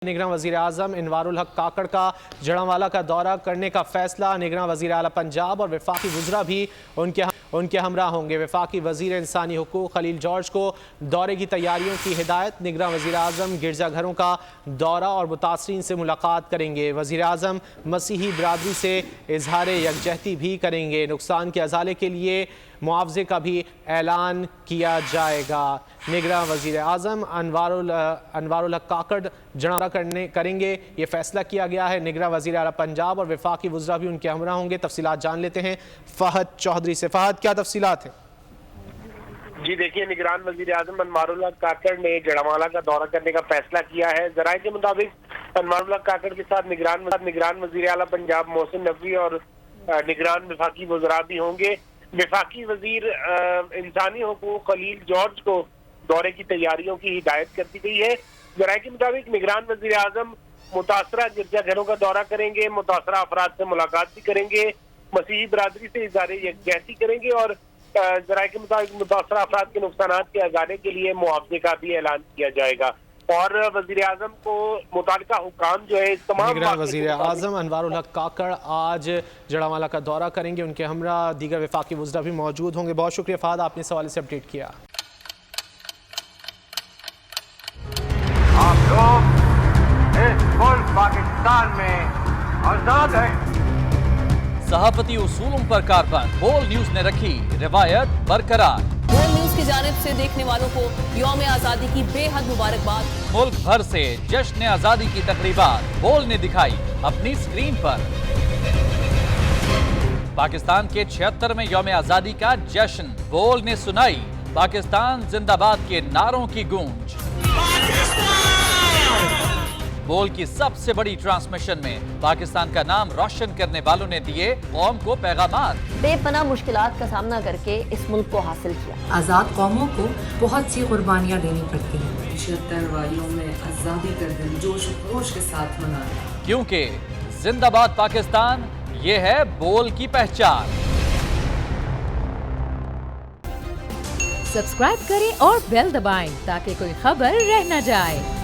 निगरान वज़ीर आज़म इनवारुल हक काकड़ का जड़ांवाला का दौरा करने का फैसला। निगरान वज़ीर आला पंजाब और वफाकी वज़रा भी उनके हमरा होंगे। वफाकी वज़ीर इंसानी हुकूक खलील जॉर्ज को दौरे की तैयारियों की हिदायत। निगरान वज़ीर आज़म गिरजाघरों का दौरा और मुतासरीन से मुलाकात करेंगे। वज़ीर आज़म मसीही बरादरी से इजहार यकजहती भी करेंगे। नुकसान के अजाले के लिए मुआवजे का भी ऐलान किया जाएगा। निगरान वज़ीर आज़म इनवारुल हक काकड़ जड़ांवाला करेंगे, ये फैसला किया गया है। निगरान वज़ीर आला पंजाब और वफाकी वज़रा भी उनके हमरा होंगे। तफसीलात जान लेते हैं फहद चौधरी से। फहद, क्या तफसीलात हैं? जी देखिए, निगरान वज़ीर आज़म इनवारुल हक काकड़ ने जड़ांवाला का दौरा करने का फैसला किया है। ज़राए के मुताबिक इनवारुल हक काकड़ के साथ निगरान वज़ीर आला पंजाब मोहसिन नकवी और निगरान वफाकी वज़रा भी होंगे। वफाकी वज़ीर इंसानी हुकूक खलील जॉर्ज को दौरे की तैयारियों की हिदायत कर दी गई है। ज़राए के मुताबिक निगरान वज़ीर आज़म मुतासरा गिरजाघरों का दौरा करेंगे, मुतासरा अफराद से मुलाकात भी करेंगे, मसीही बरादरी से इज़हार यकजहती करेंगे और ज़राए के मुताबिक मुतासरा अफराद के नुकसानात के अगाने के लिए मुआवजे का भी ऐलान किया जाएगा। और वज़ीर आज़म को मुतालिका हुकाम जो है तमाम वज़ीर आज़म इनवारुल हक काकड़ आज जड़ांवाला का दौरा करेंगे। उनके हमरा दीगर वफाकी वज़रा भी मौजूद होंगे। बहुत शुक्रिया फहद, आपने इस हवाले से अपडेट किया। आप लोग इस मुल्क पाकिस्तान में आजाद हैं। सहाफती उसूलों पर कारबंद बोल न्यूज ने रखी रिवायत बरकरार। बोल न्यूज की जानिब से देखने वालों को यौम आज़ादी की बेहद मुबारकबाद। मुल्क भर से जश्न आज़ादी की तकरीबात बोल ने दिखाई अपनी स्क्रीन पर। पाकिस्तान के 76वें यौम आज़ादी का जश्न बोल ने सुनाई पाकिस्तान जिंदाबाद के नारों की गूंज। बोल की सबसे बड़ी ट्रांसमिशन में पाकिस्तान का नाम रोशन करने वालों ने दिए कौम को पैगामात। बेपनाह मुश्किलात का सामना करके इस मुल्क को हासिल किया। आज़ाद कौमों को बहुत सी कुर्बानियाँ देनी पड़ती हैं। 76 वालियों में आज़ादी का दिन जोश खरोश के साथ मनाया, क्योंकि जिंदाबाद पाकिस्तान ये है बोल की पहचान। सब्सक्राइब करें और बेल दबाएं ताकि कोई खबर रह न जाए।